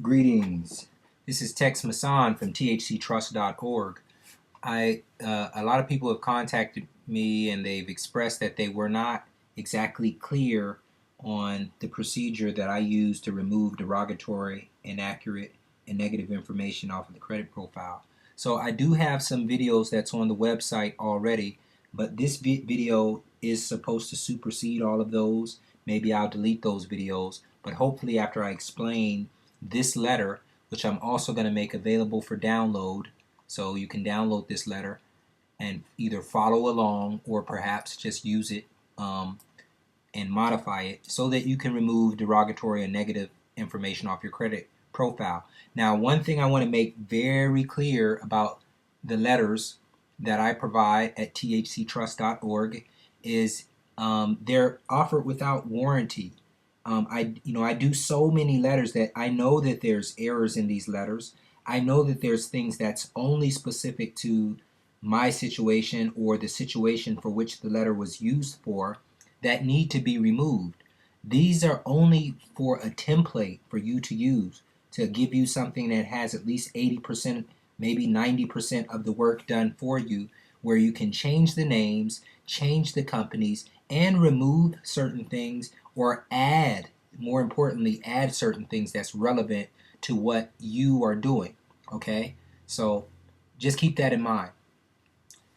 Greetings. This is Tex Masson from thctrust.org. A lot of people have contacted me and they've expressed that they were not exactly clear on the procedure that I use to remove derogatory, inaccurate, and negative information off of the credit profile. So I do have some videos that's on the website already, but this video is supposed to supersede all of those. Maybe I'll delete those videos, but hopefully after I explain this letter, which I'm also going to make available for download, so you can download this letter and either follow along or perhaps just use it and modify it so that you can remove derogatory and negative information off your credit profile. Now, one thing I want to make very clear about the letters that I provide at thctrust.org is they're offered without warranty. I do so many letters that I know that there's errors in these letters. I know that there's things that's only specific to my situation or the situation for which the letter was used for that need to be removed. These are only for a template for you to use to give you something that has at least 80%, maybe 90% of the work done for you, where you can change the names, change the companies, and remove certain things or add, more importantly, add certain things that's relevant to what you are doing. Okay? So just keep that in mind.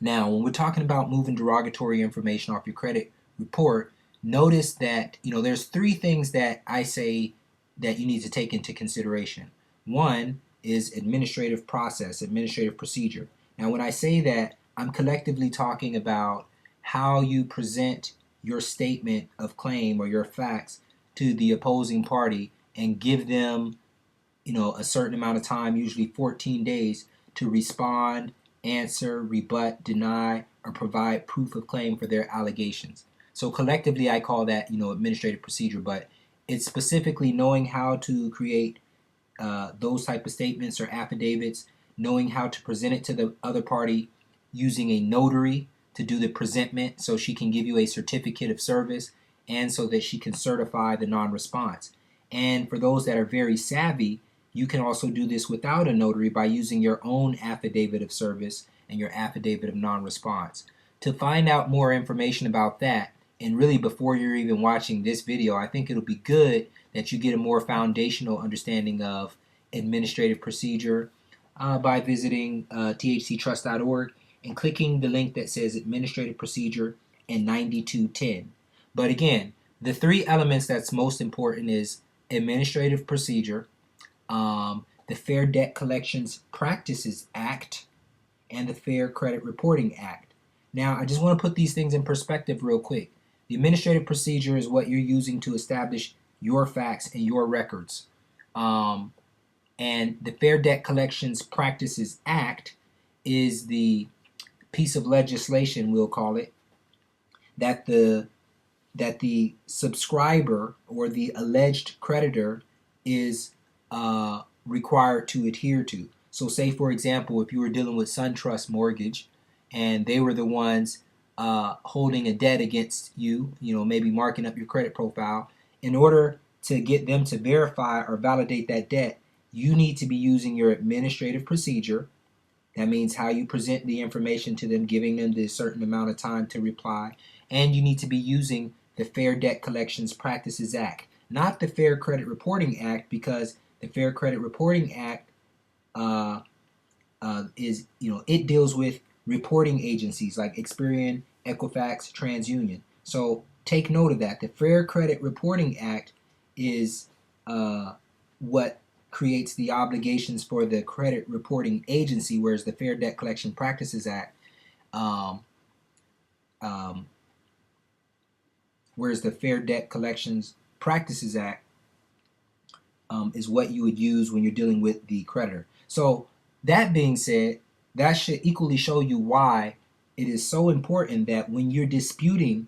Now, when we're talking about moving derogatory information off your credit report, notice that there's three things that I say that you need to take into consideration. One is administrative process, administrative procedure. Now, when I say that, I'm collectively talking about how you present your statement of claim or your facts to the opposing party and give them a certain amount of time, usually 14 days, to respond, answer, rebut, deny, or provide proof of claim for their allegations. So collectively I call that administrative procedure, but it's specifically knowing how to create those type of statements or affidavits, knowing how to present it to the other party using a notary to do the presentment so she can give you a certificate of service and so that she can certify the non-response. And for those that are very savvy, you can also do this without a notary by using your own affidavit of service and your affidavit of non-response. To find out more information about that, and really before you're even watching this video, I think it'll be good that you get a more foundational understanding of administrative procedure by visiting thctrust.org and clicking the link that says Administrative Procedure and 9210. But again, the three elements that's most important is Administrative Procedure, the Fair Debt Collections Practices Act, and the Fair Credit Reporting Act. Now, I just want to put these things in perspective real quick. The administrative procedure is what you're using to establish your facts and your records. And the Fair Debt Collections Practices Act is the piece of legislation, we'll call it, that the subscriber or the alleged creditor is required to adhere to. So say, for example, if you were dealing with SunTrust Mortgage and they were the ones holding a debt against you, maybe marking up your credit profile, in order to get them to verify or validate that debt, you need to be using your administrative procedure. That means how you present the information to them, giving them the certain amount of time to reply. And you need to be using the Fair Debt Collections Practices Act, not the Fair Credit Reporting Act, because the Fair Credit Reporting Act it deals with reporting agencies like Experian, Equifax, TransUnion. So take note of that. The Fair Credit Reporting Act is what creates the obligations for the credit reporting agency, whereas the Fair Debt Collection Practices Act, is what you would use when you're dealing with the creditor. So that being said, that should equally show you why it is so important that when you're disputing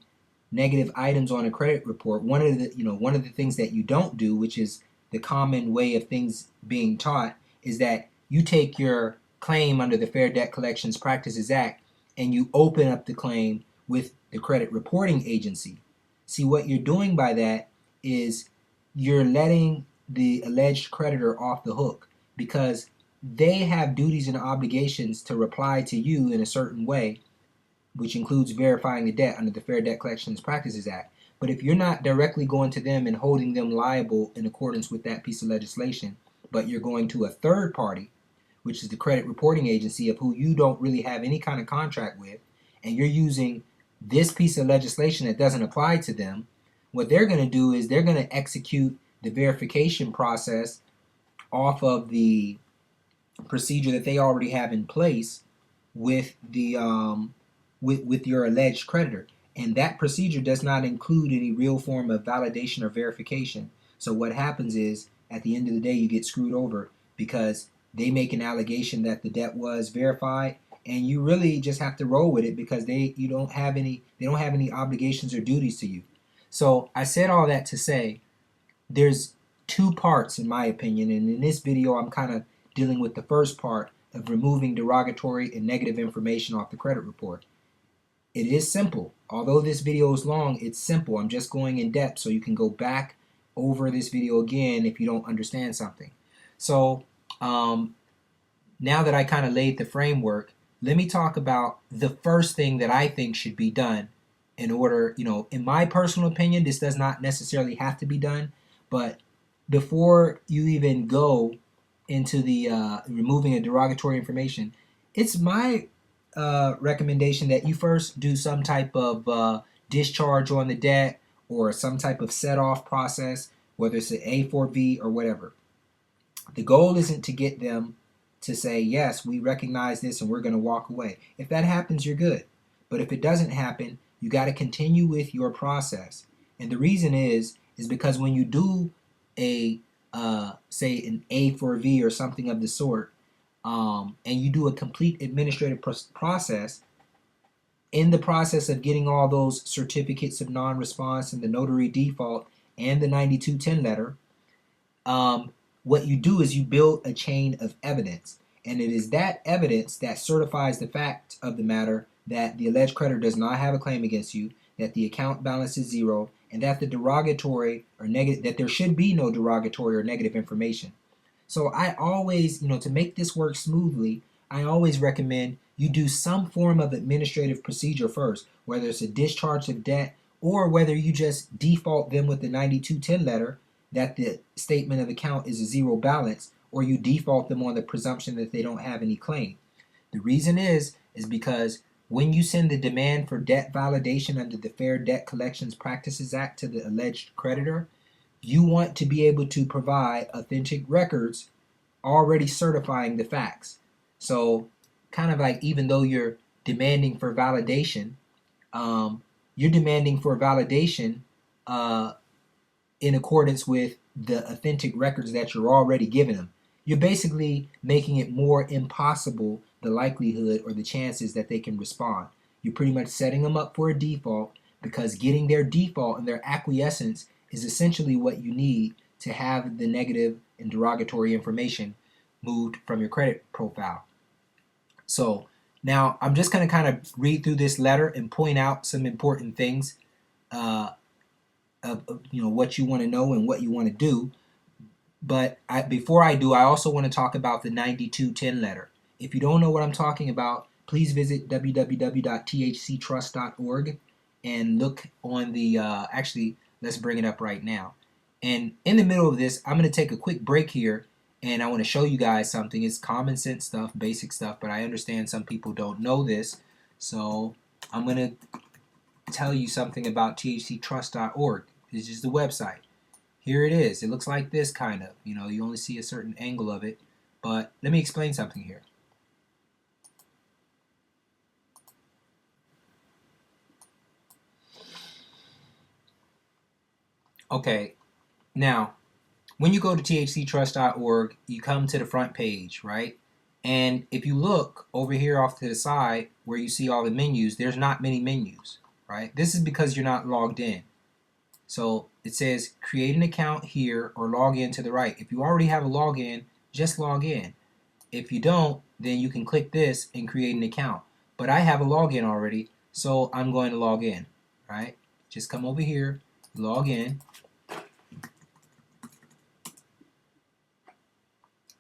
negative items on a credit report, one of the things that you don't do, which is the common way of things being taught, is that you take your claim under the Fair Debt Collections Practices Act and you open up the claim with the credit reporting agency. See, what you're doing by that is you're letting the alleged creditor off the hook, because they have duties and obligations to reply to you in a certain way, which includes verifying the debt under the Fair Debt Collections Practices Act. But if you're not directly going to them and holding them liable in accordance with that piece of legislation, but you're going to a third party, which is the credit reporting agency of who you don't really have any kind of contract with, and you're using this piece of legislation that doesn't apply to them, what they're going to do is they're going to execute the verification process off of the procedure that they already have in place with the with your alleged creditor, and that procedure does not include any real form of validation or verification. So what happens is, at the end of the day, you get screwed over because they make an allegation that the debt was verified, and you really just have to roll with it because they don't have any obligations or duties to you. So I said all that to say there's two parts in my opinion, and in this video I'm kind of dealing with the first part of removing derogatory and negative information off the credit report. It is simple. Although this video is long, it's simple. I'm just going in depth so you can go back over this video again if you don't understand something. So now that I kind of laid the framework, let me talk about the first thing that I think should be done in order, in my personal opinion, this does not necessarily have to be done, but before you even go into the removing a derogatory information, it's my recommendation that you first do some type of discharge on the debt or some type of set-off process, whether it's an A4V or whatever. The goal isn't to get them to say, yes, we recognize this and we're going to walk away. If that happens, you're good. But if it doesn't happen, you got to continue with your process. And the reason is because when you do a say an A4V or something of the sort, and you do a complete administrative process, in the process of getting all those certificates of non-response and the notary default and the 9210 letter, what you do is you build a chain of evidence, and it is that evidence that certifies the fact of the matter that the alleged creditor does not have a claim against you, that the account balance is zero, and that the derogatory or negative, that there should be no derogatory or negative information. So I always, to make this work smoothly, I always recommend you do some form of administrative procedure first, whether it's a discharge of debt or whether you just default them with the 9210 letter that the statement of account is a zero balance, or you default them on the presumption that they don't have any claim. The reason is because when you send the demand for debt validation under the Fair Debt Collections Practices Act to the alleged creditor, you want to be able to provide authentic records already certifying the facts. So kind of like, even though you're demanding for validation, you're demanding for validation in accordance with the authentic records that you're already giving them. You're basically making it more impossible, the likelihood or the chances that they can respond. You're pretty much setting them up for a default, because getting their default and their acquiescence is essentially what you need to have the negative and derogatory information moved from your credit profile. So now I'm just going to kind of read through this letter and point out some important things of what you want to know and what you want to do. But before I do, I also want to talk about the 9210 letter. If you don't know what I'm talking about, please visit www.thctrust.org and look on the, actually, let's bring it up right now. And in the middle of this, I'm going to take a quick break here, and I want to show you guys something. It's common sense stuff, basic stuff, but I understand some people don't know this. So I'm going to tell you something about thctrust.org. This is the website. Here it is. It looks like this kind of. You only see a certain angle of it. But let me explain something here. Okay, now, when you go to thctrust.org, you come to the front page, right? And if you look over here off to the side where you see all the menus, there's not many menus, right? This is because you're not logged in. So it says create an account here or log in to the right. If you already have a login, just log in. If you don't, then you can click this and create an account. But I have a login already, so I'm going to log in, right? Just come over here, log in.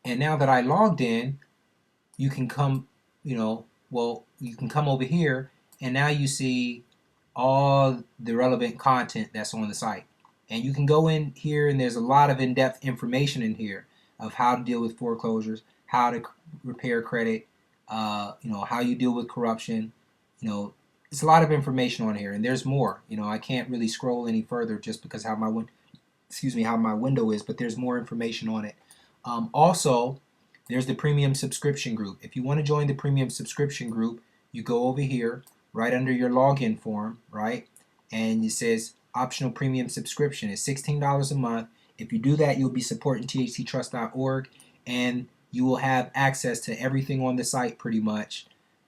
And now that I logged in, you can come, you can come over here, and now you see all the relevant content that's on the site. And you can go in here, and there's a lot of in-depth information in here of how to deal with foreclosures, how to repair credit, how you deal with corruption. It's a lot of information on here, and there's more. I can't really scroll any further just because how my window is, but there's more information on it. Also, there's the premium subscription group. If you want to join the premium subscription group, you go over here right under your login form, right? And it says optional premium subscription is $16 a month. If you do that, you'll be supporting THCtrust.org, and you will have access to everything on the site pretty much.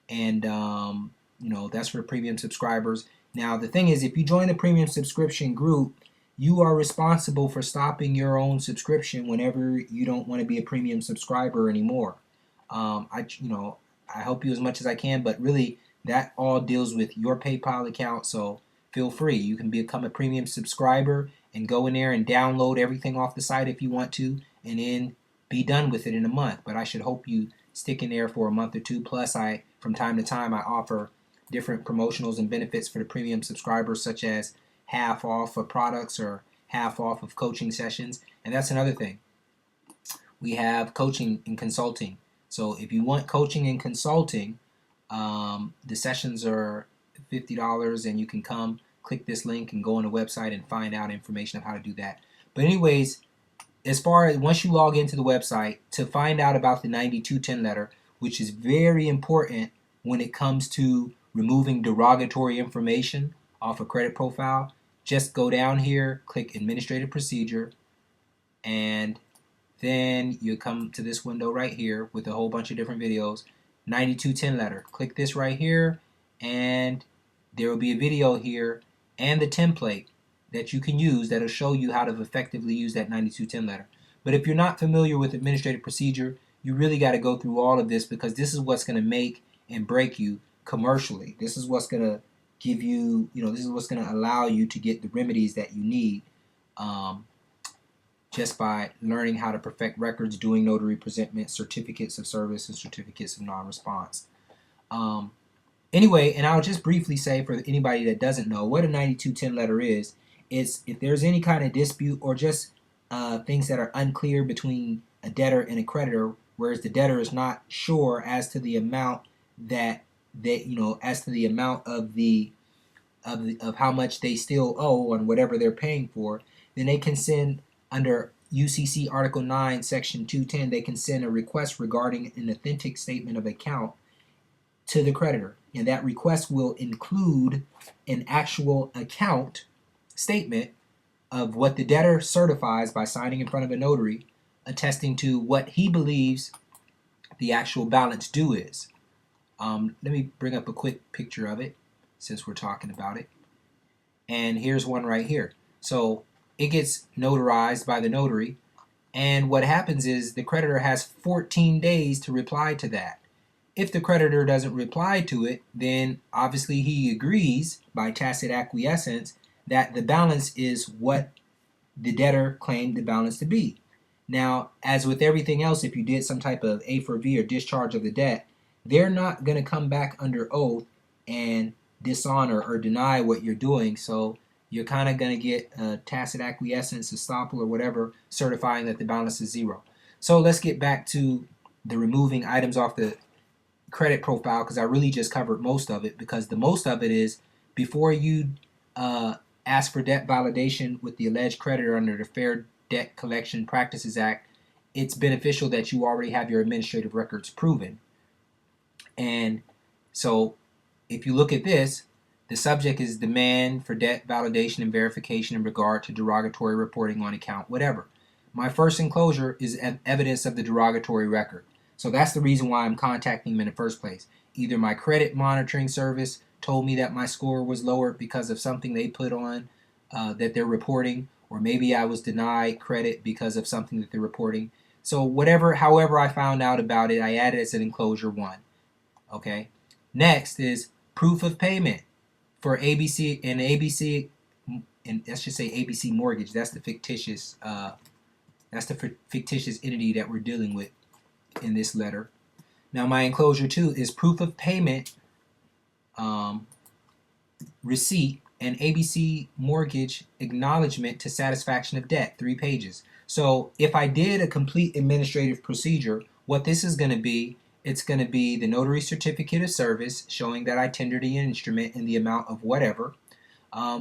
And that's for the premium subscribers. Now the thing is, if you join the premium subscription group, you are responsible for stopping your own subscription whenever you don't want to be a premium subscriber anymore. I help you as much as I can, but really that all deals with your PayPal account. So feel free. You can become a premium subscriber and go in there and download everything off the site if you want to, and then be done with it in a month. But I should hope you stick in there for a month or two. Plus, from time to time I offer different promotionals and benefits for the premium subscribers, such as half off of products or half off of coaching sessions. And that's another thing. We have coaching and consulting. So if you want coaching and consulting, the sessions are $50, and you can come click this link and go on the website and find out information of how to do that. But anyways, as far as once you log into the website to find out about the 9210 letter, which is very important when it comes to removing derogatory information off a credit profile, just go down here, click Administrative Procedure, and then you come to this window right here with a whole bunch of different videos. 9210 letter. Click this right here, and there will be a video here and the template that you can use that will show you how to effectively use that 9210 letter. But if you're not familiar with Administrative Procedure, you really got to go through all of this, because this is what's going to make and break you commercially. This is what's going to give you, this is what's going to allow you to get the remedies that you need, just by learning how to perfect records, doing notary presentment, certificates of service, and certificates of non-response. Anyway, and I'll just briefly say for anybody that doesn't know what a 9210 letter is, it's if there's any kind of dispute or just things that are unclear between a debtor and a creditor, whereas the debtor is not sure as to the amount of how much they still owe on whatever they're paying for, then they can send under UCC Article 9, Section 210, they can send a request regarding an authentic statement of account to the creditor. And that request will include an actual account statement of what the debtor certifies by signing in front of a notary, attesting to what he believes the actual balance due is. Let me bring up a quick picture of it since we're talking about it. And here's one right here. So it gets notarized by the notary, and what happens is the creditor has 14 days to reply to that. If the creditor doesn't reply to it, then obviously he agrees by tacit acquiescence that the balance is what the debtor claimed the balance to be. Now, as with everything else, if you did some type of A for V or discharge of the debt, they're not going to come back under oath and dishonor or deny what you're doing. So you're kind of going to get a tacit acquiescence, estoppel, or whatever, certifying that the balance is zero. So let's get back to the removing items off the credit profile, because I really just covered most of it, because the most of it is before you ask for debt validation with the alleged creditor under the Fair Debt Collection Practices Act, it's beneficial that you already have your administrative records proven. And so if you look at this, the subject is demand for debt validation and verification in regard to derogatory reporting on account, whatever. My first enclosure is evidence of the derogatory record. So that's the reason why I'm contacting them in the first place. Either my credit monitoring service told me that my score was lower because of something they put on that they're reporting, or maybe I was denied credit because of something that they're reporting. So however I found out about it, I added as an enclosure 1. Okay. Next is proof of payment for ABC and ABC, and let's just say ABC Mortgage. That's the fictitious entity that we're dealing with. in this letter. Now my enclosure 2 is proof of payment, receipt, and ABC mortgage acknowledgement to satisfaction of debt, 3 pages. So if I did a complete administrative procedure, what this is going to be, it's going to be the notary certificate of service showing that I tendered the instrument in the amount of whatever.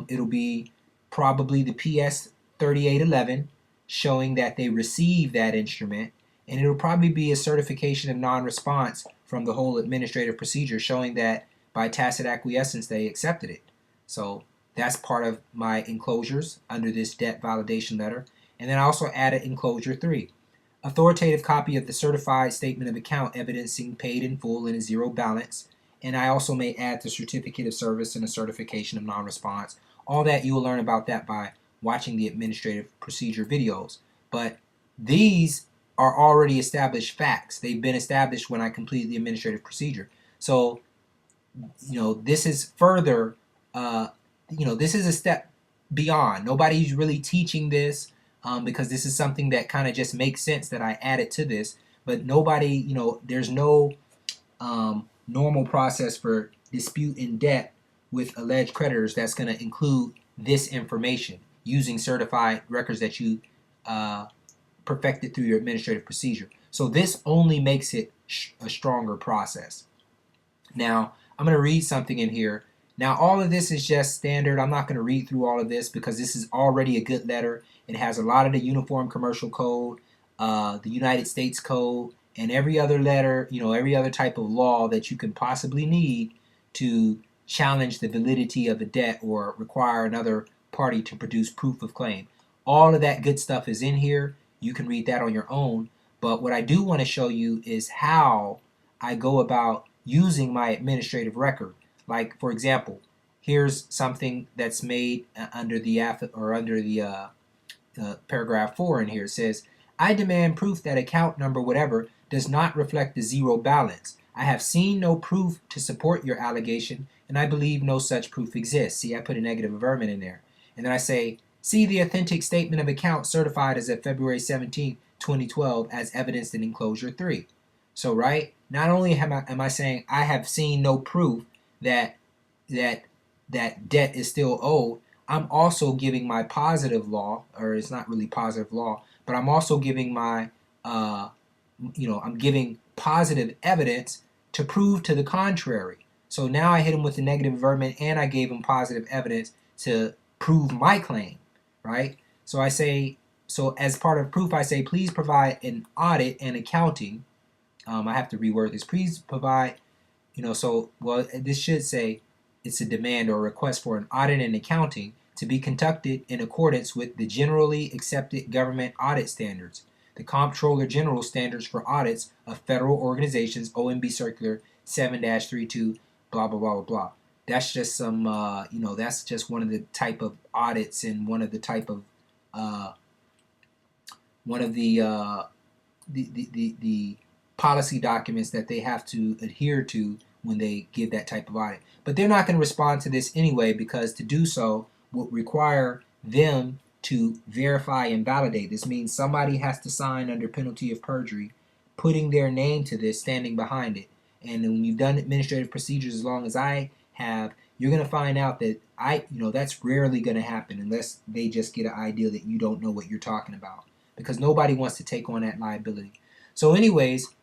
It'll be probably the PS 3811 showing that they received that instrument, and it'll probably be a certification of non-response from the whole administrative procedure showing that by tacit acquiescence they accepted it. So that's part of my enclosures under this debt validation letter. And then I also added enclosure 3, authoritative copy of the certified statement of account evidencing paid in full and a zero balance. And I also may add the certificate of service and a certification of non-response. All that you will learn about that by watching the administrative procedure videos. But these are already established facts. They've been established when I completed the administrative procedure. So, this is further, this is a step beyond. Nobody's really teaching this because this is something that kind of just makes sense that I added to this. But nobody, there's no normal process for dispute in debt with alleged creditors that's going to include this information using certified records that you perfected through your administrative procedure. So this only makes it a stronger process. Now, I'm going to read something in here. Now, all of this is just standard. I'm not going to read through all of this because this is already a good letter. It has a lot of the Uniform Commercial Code, the United States Code, and every other letter, every other type of law that you can possibly need to challenge the validity of a debt or require another party to produce proof of claim. All of that good stuff is in here. You can read that on your own. But what I do want to show you is how I go about using my administrative record. Like, for example, here's something that's made under the paragraph 4 in here. It says, I demand proof that account number whatever does not reflect the zero balance. I have seen no proof to support your allegation, and I believe no such proof exists. See, I put a negative averment in there. And then I say, see the authentic statement of account certified as of February 17, 2012 as evidenced in enclosure 3. So, right, not only am I saying I have seen no proof that debt is still owed, I'm also giving my positive law, or it's not really positive law, but I'm also giving my, I'm giving positive evidence to prove to the contrary. So now I hit him with a negative averment and I gave him positive evidence to prove my claim, right? So I say, so as part of proof, I say, please provide an audit and accounting. I have to reword this. Please provide, this should say it's a demand or request for an audit and accounting to be conducted in accordance with the generally accepted government audit standards, the Comptroller General Standards for Audits of Federal Organizations, OMB Circular 7-32, blah, blah, blah, blah, blah. That's just some, that's just one of the type of audits and one of the type of, the policy documents that they have to adhere to when they give that type of audit. But they're not going to respond to this anyway because to do so would require them to verify and validate. This means somebody has to sign under penalty of perjury, putting their name to this, standing behind it. And when you've done administrative procedures as long as I have, you're going to find out that that's rarely going to happen unless they just get an idea that you don't know what you're talking about, because nobody wants to take on that liability. So anyways,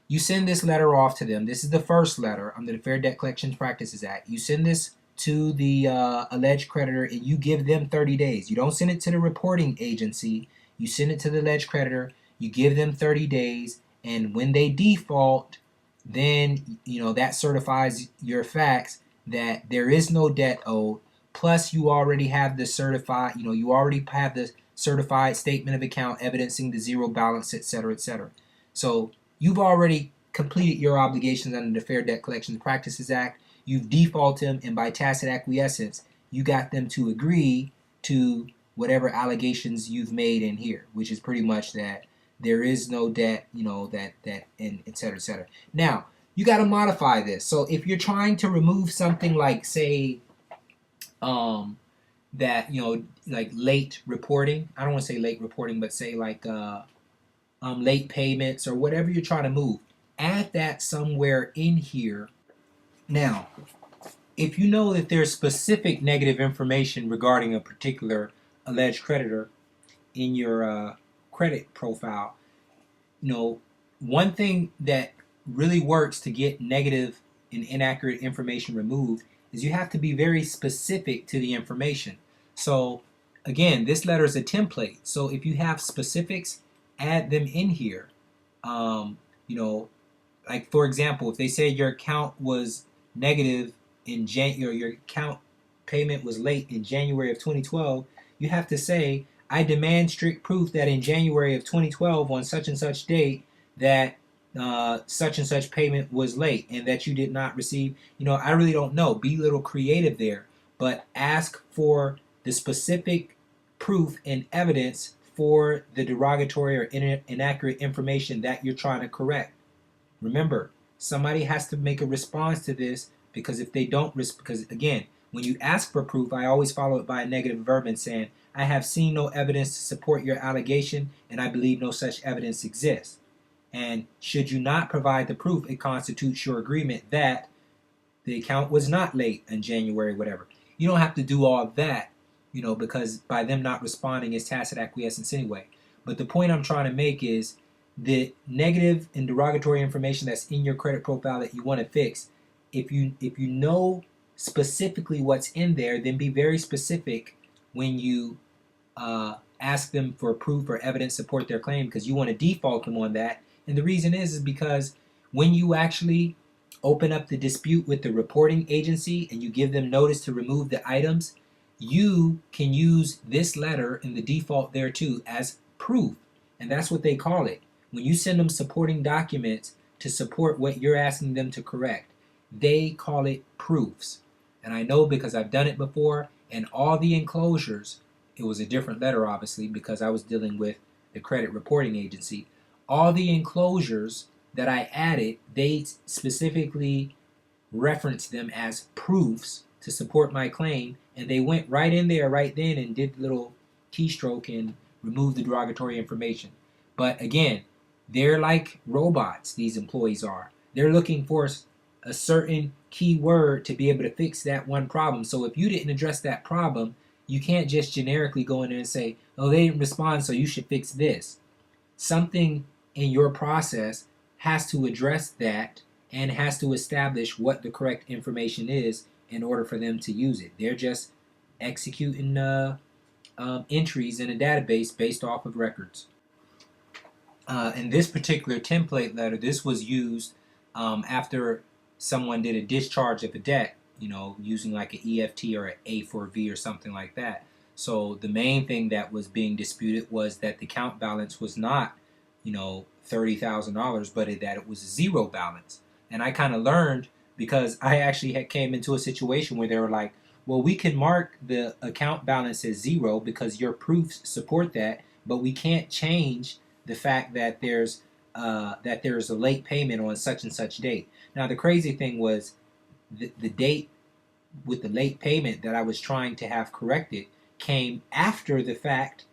you send this letter off to them. This is the first letter under the Fair Debt Collection Practices Act. You send this to the alleged creditor and you give them 30 days. You don't send it to the reporting agency. You send it to the alleged creditor. You give them 30 days. And when they default, then that certifies your facts that there is no debt owed. Plus, you already have the certified, certified statement of account evidencing the zero balance, etc., etc. So you've already completed your obligations under the Fair Debt Collection Practices Act. You've defaulted them, and by tacit acquiescence, you got them to agree to whatever allegations you've made in here, which is pretty much that there is no debt, and et cetera, et cetera. Now, you got to modify this. So if you're trying to remove something like, say, like late reporting, I don't want to say late reporting, but say like, late payments or whatever you're trying to move. Add that somewhere in here. Now, if you know that there's specific negative information regarding a particular alleged creditor in your credit profile, one thing that really works to get negative and inaccurate information removed is you have to be very specific to the information. So again, this letter is a template. So if you have specifics, add them in here. Um, you know, like for example, if they say your account was negative in your account payment was late in January of 2012, you have to say, I demand strict proof that in January of 2012 on such and such date that such and such payment was late and that you did not receive. I really don't know. Be a little creative there, but ask for the specific proof and evidence for the derogatory or inaccurate information that you're trying to correct. Remember, somebody has to make a response to this, because if they don't, because again, when you ask for proof, I always follow it by a negative verb and saying, I have seen no evidence to support your allegation, and I believe no such evidence exists. And should you not provide the proof, it constitutes your agreement that the account was not late in January, whatever. You don't have to do all that, because by them not responding is tacit acquiescence anyway. But the point I'm trying to make is the negative and derogatory information that's in your credit profile that you want to fix. If you know specifically what's in there, then be very specific when you ask them for proof or evidence to support their claim, because you want to default them on that. And the reason is because when you actually open up the dispute with the reporting agency and you give them notice to remove the items, you can use this letter and the default there too as proof. And that's what they call it. When you send them supporting documents to support what you're asking them to correct, they call it proofs. And I know because I've done it before, and all the enclosures, it was a different letter obviously because I was dealing with the credit reporting agency. All the enclosures that I added, they specifically referenced them as proofs to support my claim, and they went right in there right then and did a little keystroke and removed the derogatory information. But again, they're like robots, these employees are. They're looking for a certain key word to be able to fix that one problem. So if you didn't address that problem, you can't just generically go in there and say, oh, they didn't respond, so you should fix this. Something in your process has to address that and has to establish what the correct information is in order for them to use it. They're just executing entries in a database based off of records. In this particular template letter, this was used after someone did a discharge of a debt, using like an EFT or an A4V or something like that. So the main thing that was being disputed was that the account balance was not, $30,000, but that it was a zero balance. And I kind of learned because I actually came into a situation where they were like, well, we can mark the account balance as zero because your proofs support that, but we can't change the fact that there's a late payment on such and such date. Now the crazy thing was the date with the late payment that I was trying to have corrected came after the fact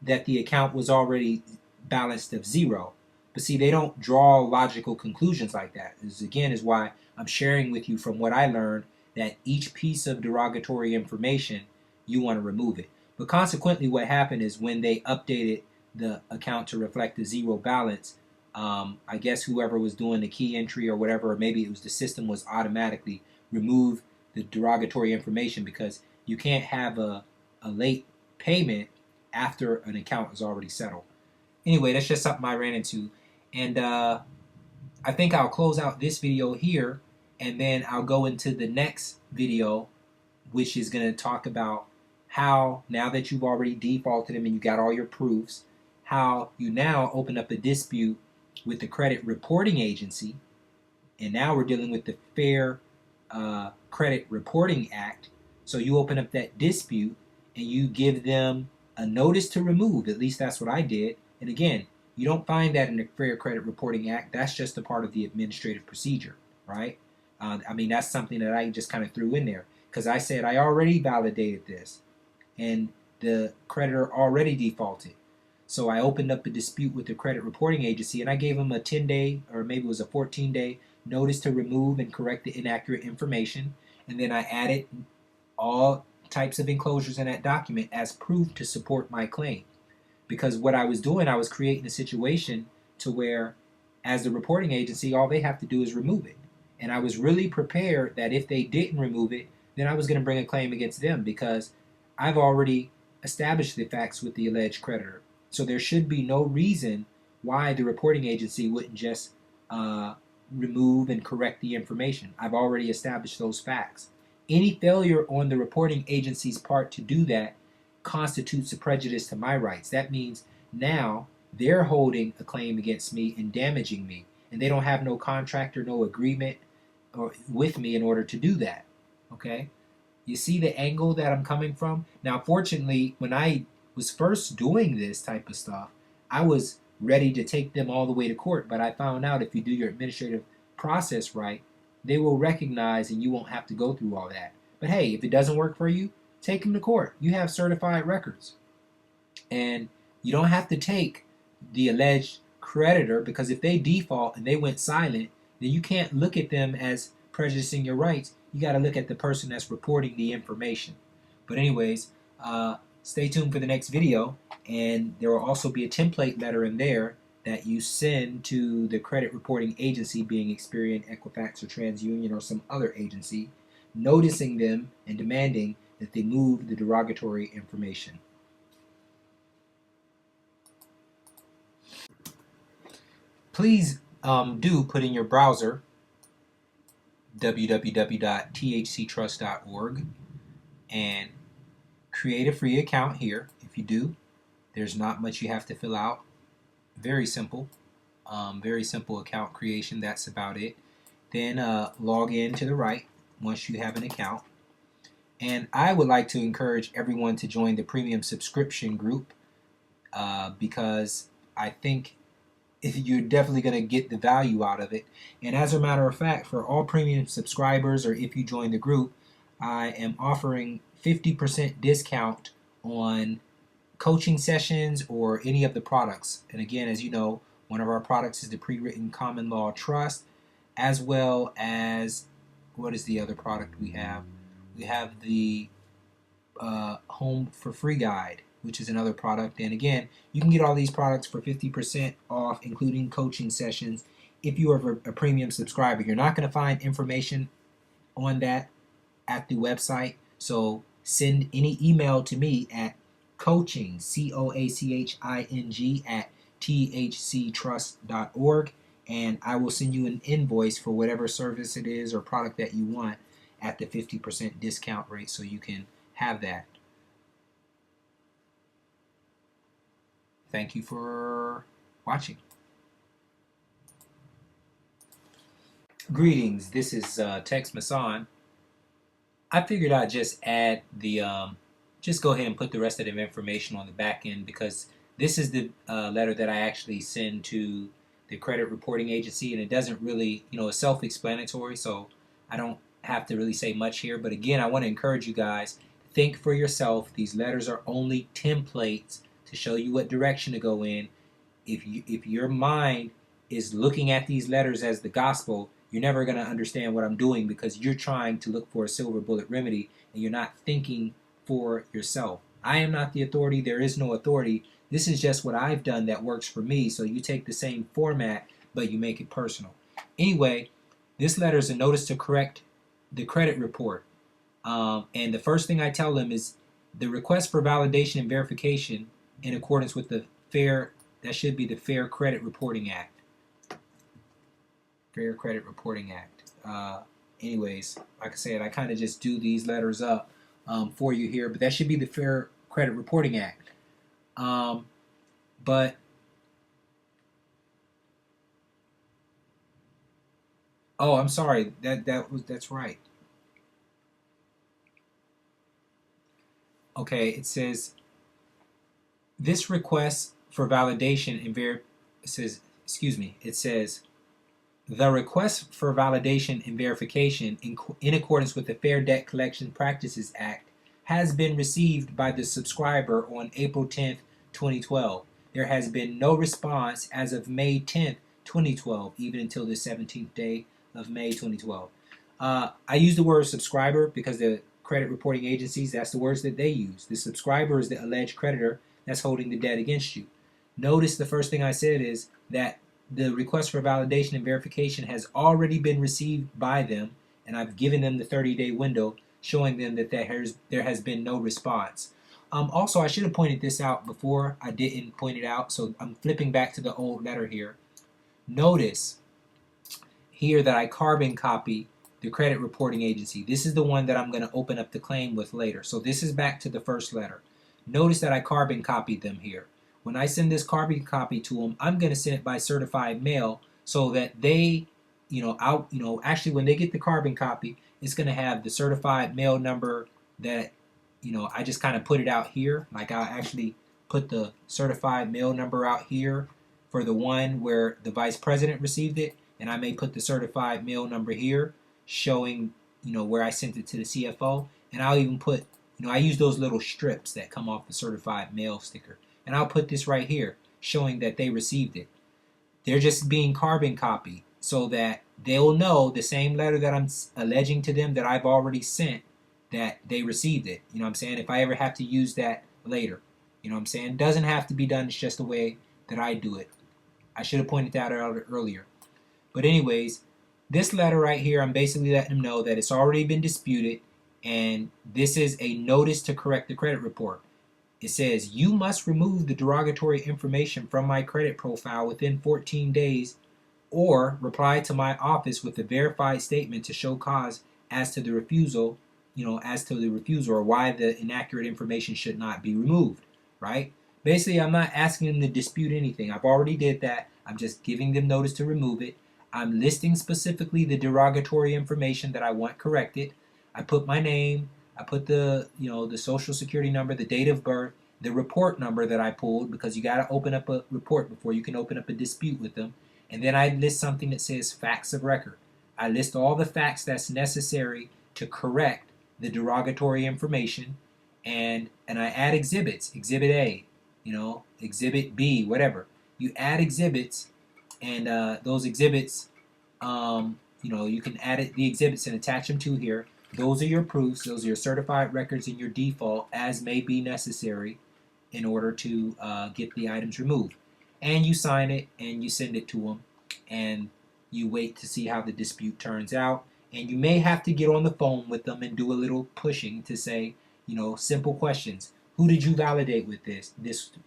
that the account was already balanced of zero. But see, they don't draw logical conclusions like that. This again is why I'm sharing with you from what I learned that each piece of derogatory information, you want to remove it. But consequently, what happened is when they updated the account to reflect the zero balance, I guess whoever was doing the key entry or whatever, or maybe it was the system, was automatically remove the derogatory information, because you can't have a late payment after an account is already settled. Anyway, that's just something I ran into. And I think I'll close out this video here, and then I'll go into the next video, which is going to talk about how, now that you've already defaulted them and you got all your proofs, how you now open up a dispute with the credit reporting agency. And now we're dealing with the Fair Credit Reporting Act. So you open up that dispute and you give them a notice to remove. At least that's what I did. And again, you don't find that in the Fair Credit Reporting Act. That's just a part of the administrative procedure, right? That's something that I just kind of threw in there because I said I already validated this and the creditor already defaulted. So I opened up a dispute with the credit reporting agency, and I gave them a 10-day, or maybe it was a 14-day notice to remove and correct the inaccurate information. And then I added all types of enclosures in that document as proof to support my claim. Because what I was doing, I was creating a situation to where, as the reporting agency, all they have to do is remove it. And I was really prepared that if they didn't remove it, then I was going to bring a claim against them, because I've already established the facts with the alleged creditor. So there should be no reason why the reporting agency wouldn't just remove and correct the information. I've already established those facts. Any failure on the reporting agency's part to do that constitutes a prejudice to my rights. That means now they're holding a claim against me and damaging me, and they don't have no contract or no agreement or with me in order to do that. Okay? You see the angle that I'm coming from? Now, fortunately, when I was first doing this type of stuff, I was ready to take them all the way to court, but I found out if you do your administrative process right, they will recognize and you won't have to go through all that. But hey, if it doesn't work for you, take them to court. You have certified records. And you don't have to take the alleged creditor, because if they default and they went silent, then you can't look at them as prejudicing your rights. You got to look at the person that's reporting the information. But anyways, stay tuned for the next video, and there will also be a template letter in there that you send to the credit reporting agency, being Experian, Equifax, or TransUnion, or some other agency, noticing them and demanding that they move the derogatory information. Please do put in your browser www.thctrust.org and create a free account here. If you do, there's not much you have to fill out. Very simple account creation. That's about it. Then log in to the right once you have an account. And I would like to encourage everyone to join the premium subscription group, because I think you're definitely going to get the value out of it. And as a matter of fact, for all premium subscribers, or if you join the group, I am offering 50% discount on coaching sessions or any of the products. And again, as you know, one of our products is the pre-written common law trust, as well as, what is the other product we have? We have the Home for Free Guide, which is another product. And again, you can get all these products for 50% off, including coaching sessions, if you are a premium subscriber. You're not going to find information on that at the website, so send any email to me at coaching, COACHING, at thctrust.org, and I will send you an invoice for whatever service it is or product that you want at the 50% discount rate, so you can have that. Thank you for watching. Greetings, this is Tex Mason. I figured I'd just add the, just go ahead and put the rest of the information on the back end, because this is the letter that I actually send to the credit reporting agency, and it doesn't really, it's self-explanatory, so I don't have to really say much here. But again, I want to encourage you guys, think for yourself. These letters are only templates to show you what direction to go in. If your mind is looking at these letters as the gospel, you're never going to understand what I'm doing, because you're trying to look for a silver bullet remedy and you're not thinking for yourself. I am not the authority. There is no authority. This is just what I've done that works for me. So you take the same format, but you make it personal. Anyway, this letter is a notice to correct the credit report. And the first thing I tell them is the request for validation and verification in accordance with the that should be the Fair Credit Reporting Act. Fair Credit Reporting Act. Anyways, like I said, I kind of just do these letters up for you here, but that should be the Fair Credit Reporting Act. But oh, I'm sorry. That's right. Okay, it says this request for validation and it says the request for validation and verification in accordance with the Fair Debt Collection Practices Act has been received by the subscriber on April 10th, 2012. there has been no response as of May 10th, 2012, even until the 17th day of May 2012. I use the word subscriber because the credit reporting agencies, that's the words that they use. The subscriber is the alleged creditor that's holding the debt against you. Notice the first thing I said is that the request for validation and verification has already been received by them, and I've given them the 30-day window showing them that there has been no response. Also, I should have pointed this out before. I didn't point it out, so I'm flipping back to the old letter here. Notice here that I carbon copy the credit reporting agency. This is the one that I'm going to open up the claim with later. So this is back to the first letter. Notice that I carbon copied them here. When I send this carbon copy to them, I'm going to send it by certified mail so that they, actually when they get the carbon copy, it's going to have the certified mail number that, I just kind of put it out here. Like I'll actually put the certified mail number out here for the one where the vice president received it, and I may put the certified mail number here showing, where I sent it to the CFO, and I'll even put, I use those little strips that come off the certified mail sticker, and I'll put this right here showing that they received it. They're just being carbon copied so that they'll know the same letter that I'm alleging to them that I've already sent, that they received it. You know what I'm saying? If I ever have to use that later. You know what I'm saying? It doesn't have to be done. It's just the way that I do it. I should have pointed that out earlier. But anyways, this letter right here, I'm basically letting them know that it's already been disputed, and this is a notice to correct the credit report. It says, you must remove the derogatory information from my credit profile within 14 days or reply to my office with a verified statement to show cause as to the refusal, or why the inaccurate information should not be removed, right? Basically, I'm not asking them to dispute anything. I've already did that. I'm just giving them notice to remove it. I'm listing specifically the derogatory information that I want corrected. I put my name, I put the social security number, the date of birth, the report number that I pulled, because you got to open up a report before you can open up a dispute with them. And then I list something that says facts of record. I list all the facts that's necessary to correct the derogatory information, and I add exhibits, exhibit A, exhibit B, whatever. You add exhibits, and those exhibits, you can add the exhibits and attach them to here. Those are your proofs. Those are your certified records and your default as may be necessary in order to get the items removed. And you sign it and you send it to them, and you wait to see how the dispute turns out. And you may have to get on the phone with them and do a little pushing to say, simple questions. Who did you validate with this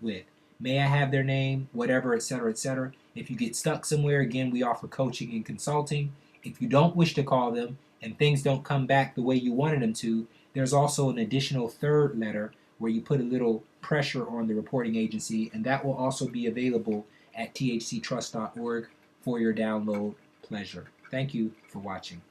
with? May I have their name, whatever, etc., etc. If you get stuck somewhere, again, we offer coaching and consulting. If you don't wish to call them and things don't come back the way you wanted them to, there's also an additional third letter where you put a little pressure on the reporting agency, and that will also be available at thctrust.org for your download pleasure. Thank you for watching.